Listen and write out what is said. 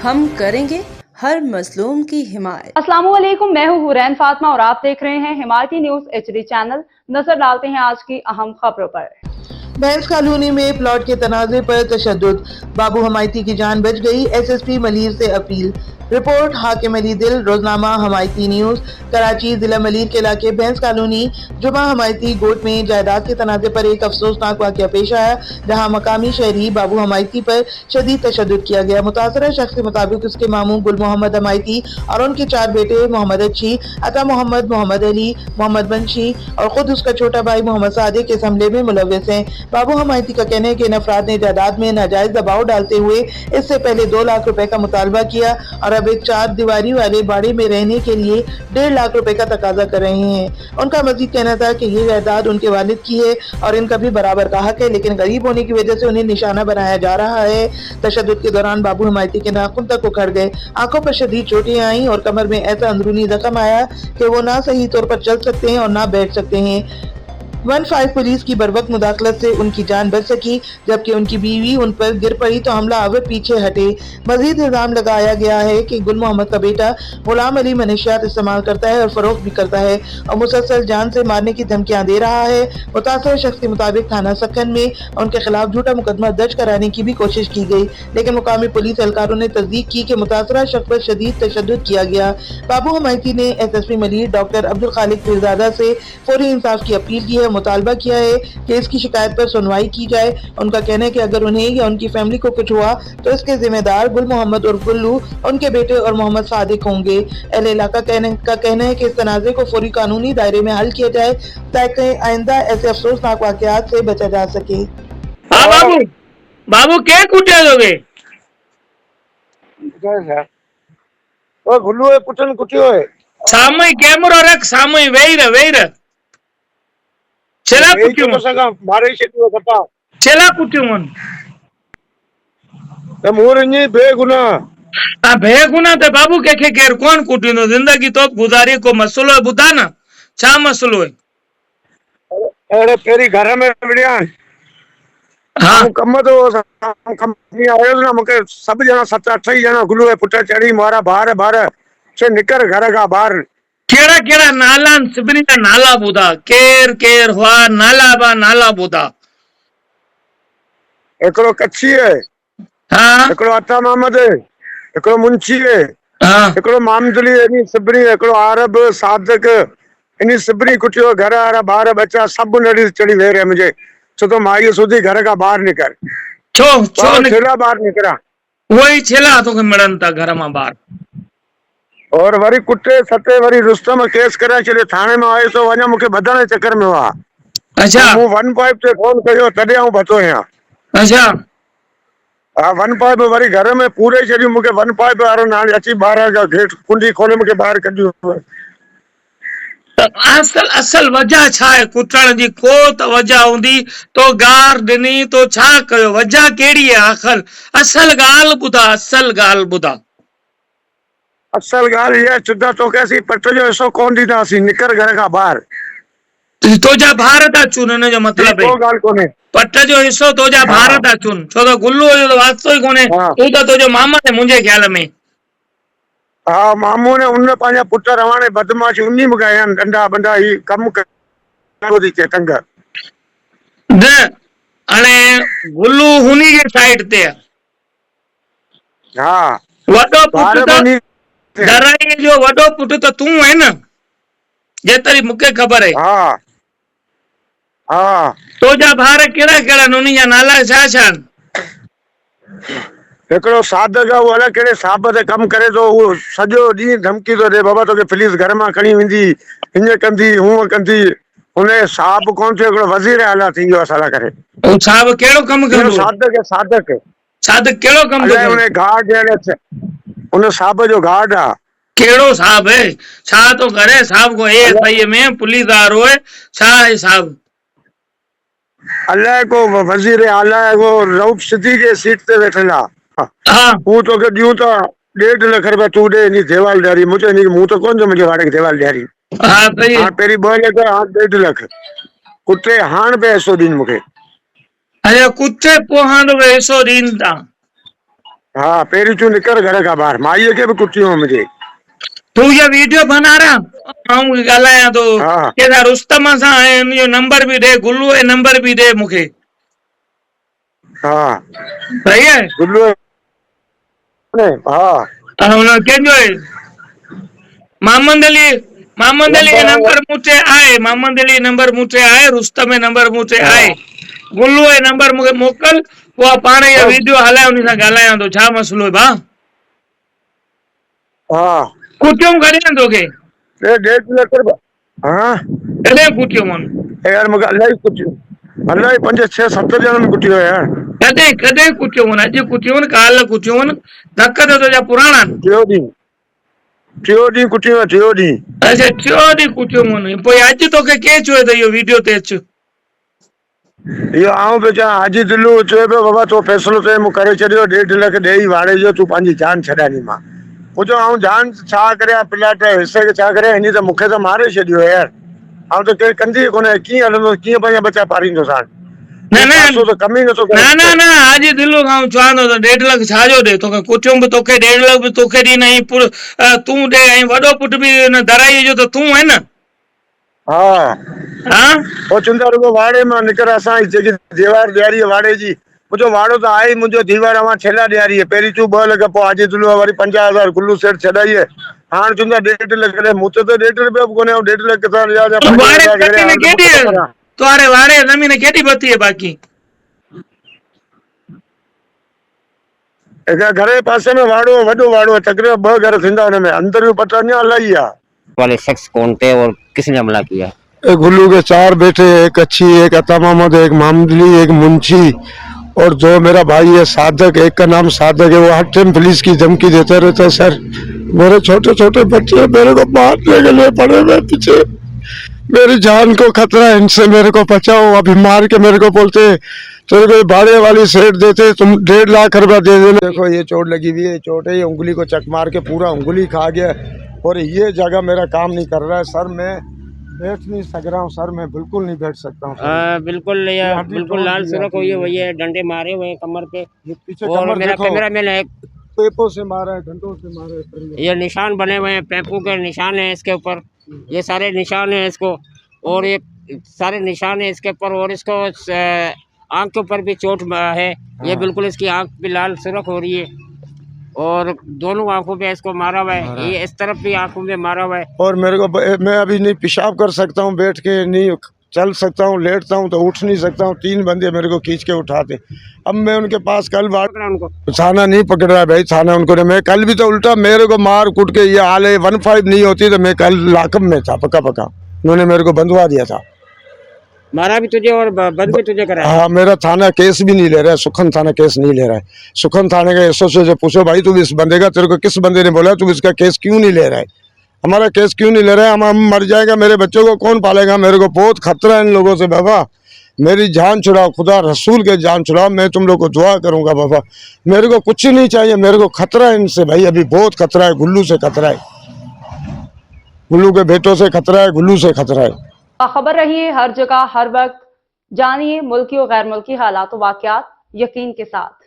हम करेंगे हर मजलूम की हिमायत। अस्सलाम वालेकुम, मैं हूँ हुरैन फातिमा और आप देख रहे हैं हिमायती न्यूज एचडी चैनल। नजर डालते हैं आज की अहम खबरों पर। बैंस कॉलोनी में प्लॉट के तनाज़े पर तशद्दुद, बाबू हमायती की जान बच गई, एसएसपी मलीर से अपील। रिपोर्ट हाकिम अली दिल, रोजनामा हमायती न्यूज। कराची जिला मलीर के इलाके बैंस कॉलोनी जुमा हमायती गोट में जायदाद के तनाज़े पर एक अफसोसनाक वाक़या पेश आया, जहाँ मकामी शहरी बाबू हमायती पर शदीद तशद्दुद किया गया। मुतासरा शख्स के मुताबिक उसके मामू गुल मोहम्मद हमायती और उनके 4 बेटे मोहम्मद अच्छी, अता मोहम्मद, मोहम्मद अली, मोहम्मद बंशी और खुद उसका छोटा भाई मोहम्मद सादिक इस हमले में मुलव्वस हैं। बाबू हमायती का कहना है कि इन अफराद ने जायदाद में नाजायज दबाव डालते हुए इससे पहले 2 लाख रुपए का मुतालबा किया और अब एक 4 दीवारी वाले बाड़े में रहने के लिए 1.5 लाख रुपए का तकाजा कर रहे हैं। उनका मजीद कहना था कि ये जायदाद उनके वालिद की है और इनका भी बराबर का हक है, लेकिन गरीब होने की वजह से उन्हें निशाना बनाया जा रहा है। तशद्दुद के दौरान बाबू हमायती के नाखून तक उखड़ गए, आंखों पर शदीद चोटें आईं और कमर में ऐसा अंदरूनी जख्म आया कि वो ना सही तौर पर चल सकते हैं और ना बैठ सकते हैं। 15 पुलिस की बरवक्त मुदाखलत से उनकी जान बच सकी, जबकि उनकी बीवी उन पर गिर पड़ी तो हमलावर पीछे हटे। मजीद इल्जाम लगाया गया है कि गुल मोहम्मद का बेटा गुलाम अली मनशियात इस्तेमाल करता है और फरोख्त भी करता है और मुसलसल जान से मारने की धमकियां दे रहा है। मुतासर शख्स के मुताबिक थाना सक्खन में उनके खिलाफ झूठा मुकदमा दर्ज कराने की भी कोशिश की गई, लेकिन मुकामी पुलिस एहलकारों ने तस्दीक की कि मुतासरा शख्स पर शदीद तशद्दुद किया गया। बाबू हमायती ने एसएसपी मलीर डॉक्टर अब्दुल खालिक पीरजादा से फौरी इंसाफ की अपील की है, मुतालबा किया है कि इसकी शिकायत पर सुनवाई की जाए। उनका कहना है कि अगर उन्हें या उनकी फैमिली को कुछ हुआ तो इसके जिम्मेदार गुल मोहम्मद और गुल्लू, उनके बेटे और मोहम्मद सादिक होंगे। अहले इलाका का कहना है कि इस तनाज़े को फौरी कानूनी दायरे में हल किया जाए ताकि आइंदा ऐसे अफसोसनाक वाक़यात से बचा जा सके। हाँ बाबू, बाबू क्या कुटे दोगे? ओ गुल्लू है पुटन कुटियो है। सामने कैमरा रख, सामने वेर चला कुटियो तो सगा मारे से तो कपा चला कुटियो मन ते मोर ने बेगुना आ बेगुना ते बाबू के केर कौन कुटिनो? जिंदगी तो गुजारी को मसलो है, बुधा ना छा मसलो है? अरे तेरी घर में बढ़िया हाँ कम तो कंपनी आयो ना मके सब जना 7-8 जना गुल्लू है पुट चढ़ी मारा बाहर से निकर घर का बाहर केड़ा केड़ा नाला सिबरी का नाला बुधा केर हुआ नाला बुधा। एकड़ो कच्ची है, हाँ एकड़ो अता मोहम्मद है, एकड़ो मुंशी है, हाँ एकड़ो मामदली इनी सिबरी, एकड़ो आरब सादक इनी सिबरी कुटियो घर आ बाहर बच्चा सब नड़ी चढ़ी वे रहे मुझे छो तो माई सुधी घर का बाहर निकल छो छेला बाहर निकला वही छेला तो मिलन था घर में बाहर और वरी कुटे सते वरी रुस्तम केस करा चले थाने में आए तो वना मुके बधाने चक्कर में हुआ। अच्छा मु 1 पाइप से फोन कयो तदे हूं बतो यहां। अच्छा हां 1 पाइप वरी घर में पूरे चली मुके 1 पाइप वारो नाल अची बाहर का गेट कुंडी खोले मुके बाहर कढियो। असल वजह छा है कुटण जी? को त वजह हुंदी तो गार दिनी तो छा कयो? वजह केड़ी है आखिर? असल गाल बुधा असल गाल ये चुदा तो कैसी पट जो ऐसो कौन दीदा सी निकर घर का बाहर तो जा भारत चुन जो मतलब है को गाल कोने पट जो हिस्सो तो जा भारत चुन छो तो गुल्लू जो तो वास्तो ही कोने तो जो मामा है मुझे ख्याल में। हाँ मामू ने उन पांजा पुट रवाने बदमाश उन्नी मगाया डंडा बंडा ही कम करो दी चेतंग दे अने गुल्लू हुनी के साइड ते हाँ वडो बाहर पुट बनी डराई जो वडो पुट तो तू है ना जे तरी मुके खबर है। हाँ हाँ तो जा बाहर केड़ा नुनी जा नाला छा एकड़ो सादक है वो अलग केड़े साहब ते कम करे तो वो सजो दी धमकी तो दे बाबा तो के पुलिस घर में खणी विंदी इन कंदी हूं कंदी उन्हें साहब कौन से एकड़ो वजीर आला थी जो असाला करे ओ साहब केड़ो कम करो? सादक केड़ो कम करे? उन्हें गार्ड है उन्हें साहब जो गार्ड आ केड़ो साहब है छा तो करे? साहब को एएसआई में पुलिस आ रो है छा है साहब? अल्लाह को वजीर आला है वो रऊफ सिद्दीकी के सीट पे बैठला। हाँ वो तो के दियो तो 1.5 लाख रुपया तू दे नी देवाल ड्यारी मुझे नी मुंह तो कौन जो मुझे वाड़े देवाल ड्यारी। हाँ सही हां तेरी बोले तो 1.5 लाख कुत्ते हान पे 100 दिन मुके। अरे कुत्ते पोहान वे 100 दिन ता हाँ पेरी चू निकर घर का बाहर माईअ खे भी कुटियो मुझे। तू ये वीडियो बना रहा आऊं ॻाल्हायां तो हाँ। केॾा रुस्तम सां ऐं इहो नंबर बि ॾे, गुल्लू जो नंबर बि ॾे मूंखे। हाँ सही है। गुल्लू हाँ हुन कंहिंजो आहे मोहम्मद अली जो नंबर मूंखे आहे, मोहम्मद अली नंबर मूंखे आहे, रुस्तम जो नंबर मूंखे आहे, गुल्लू जो नंबर मूंखे मोकल, पोइ पाण इहा वीडियो हलाए उन सां ॻाल्हायां थो। छा मसलो आहे भाउ? हाँ कुटियूं कॾहिं तोखे? 1.5 लाख रुपया। हाँ कॾहिं कुटियूं यार मूंखे इलाही कुटियूं, इलाही 5, 6, 7 ॼणनि में कुटियो यार। कॾहिं कुटियूं अॼु कुटियूं काल्ह कुटियूं धक त तुंहिंजा पुराणा टियों ॾींहुं कुटियूं, टियों ॾींहुं। अच्छा टियों ॾींहुं कुटियूं पोइ अॼु तोखे केरु चयो त इहो वीडियो ते अचु? इहो आऊं पियो चवां हाजी दिलू चए पियो बाबा तो फ़ैसिलो ते मूं करे छॾियो, 1.5 लाख ॾेई वाड़े जो तूं पंहिंजी जान छॾानी मां। पोइ चयो आऊं जान छा करियां, प्लाट हिसे खे छा करियां, हिन त मूंखे त मारे छॾियो यार। आऊं त केरु कंदी कोन्हे, कीअं हलंदो, कीअं पंहिंजा बच्चा पालींदो साण? न कम ई नथो करे। न हाजी दिलू खां चवां थो त 1.5 लाख छाजो ॾे तोखे? कुटियूं बि तोखे 1.5 लाख बि तोखे ॾींदा, तूं ॾे, ऐं वॾो पुट बि दराई जो त तूं है न। हाँ वो चुंदा रुगो वाड़े मां निकर असां जेकी दीवार ॾियारी वाड़े जी, मुंहिंजो वाड़ो त आहे मुंहिंजो दीवार मां छेला ॾियारी है। पहिरीं चूं 2 लख, पोइ हाजी दिलू वरी 50,000 गुल्लू सेठ छॾाई है। हाणे चुंदा 1.5 लाख ॾे, मूं त 1.5 रुपया बि कोन्हे, 1.5 लाख किथां ॾियां? तुम्हारे वाड़े ज़मीन केॾी बची है बाक़ी? घर जे पासे में वाड़ो, वॾो वाड़ो है, तकरीबन 2 घर थींदा हुनमें, अंदर भी पता नहीं इलाही आहे। वाले शख्स कौन थे और किसने हमला किया? गुल्लू के 4 बेटे, एक अच्छी, एक अता मोहम्मद, एक मामदली, एक मुंशी और 2 मेरा भाई है सादक, एक का नाम सादक है। वो हर टाइम पुलिस की धमकी देता रहता है। सर मेरे छोटे छोटे बच्चे मेरे को मारने के लिए पड़े हुए पीछे, मेरी जान को खतरा है, इनसे मेरे को बचाओ। अभी मार के मेरे को बोलते तेरे को भाड़े वाली सेठ देते, तुम 1.5 लाख रुपया दे देना। देखो ये चोट लगी हुई है, चोट है, ये उंगली को चक मार के पूरा उंगली खा गया और ये जगह मेरा काम नहीं कर रहा है। सर मैं बैठ नहीं सक रहा हूँ, सर मैं बिल्कुल नहीं बैठ सकता हूँ। बिल्कुल बिल्कुल लाल सुरख हुई है, वही है, डंडे मारे हुए हैं कमर पे, पीछे और कमर मेरा देखो, कैमरा मैन है, पेपों से मारा है, डंडों से मारा है। ये निशान बने हुए हैं, पैपों के निशान है इसके ऊपर, ये सारे निशान है इसको, और ये सारे निशान है इसके ऊपर, और इसको आँख के ऊपर भी चोट है। ये बिल्कुल इसकी आँख भी लाल सुरख हो रही है, और दोनों आंखों पे इसको मारा हुआ है, ये इस तरफ भी आंखों में मारा हुआ है। और मेरे को मैं अभी नहीं पेशाब कर सकता हूँ, बैठ के नहीं चल सकता हूँ, लेटता हूँ तो उठ नहीं सकता हूँ। 3 बंदे मेरे को खींच के उठाते। अब मैं उनके पास कल बात, उनको थाना नहीं पकड़ रहा है भाई, थाना उनको मैं कल भी तो उल्टा मेरे को मार कूट के ये हाल है। 15 नहीं होती तो मैं कल लाकअप में था, पक्का उन्होंने मेरे को बंधवा दिया था। मारा भी तुझे और बंद भी तुझे करा? हाँ मेरा थाना केस भी नहीं ले रहा है, सुखन थाना केस नहीं ले रहा है। सुखन थाने का एसओ से पूछो भाई तू इस बंदे का, तेरे को किस बंदे ने बोला तू इसका केस क्यों नहीं ले रहा है? हमारा केस क्यों नहीं ले रहा है? हम मर जाएगा, मेरे बच्चों को कौन पालेगा? मेरे को बहुत खतरा है इन लोगों से बाबा, मेरी जान छुड़ाओ, खुदा रसूल के जान छुड़ाओ। मैं तुम लोग को दुआ करूंगा बाबा, मेरे को कुछ नहीं चाहिए, मेरे को खतरा है इनसे भाई, अभी बहुत खतरा है। गुल्लू से खतरा है, गुल्लू के बेटों से खतरा है, गुल्लू से खतरा है। खबर रहिए हर जगह हर वक्त, जानिए मुल्की और गैर मुल्की हालात व वाक़यात यकीन के साथ।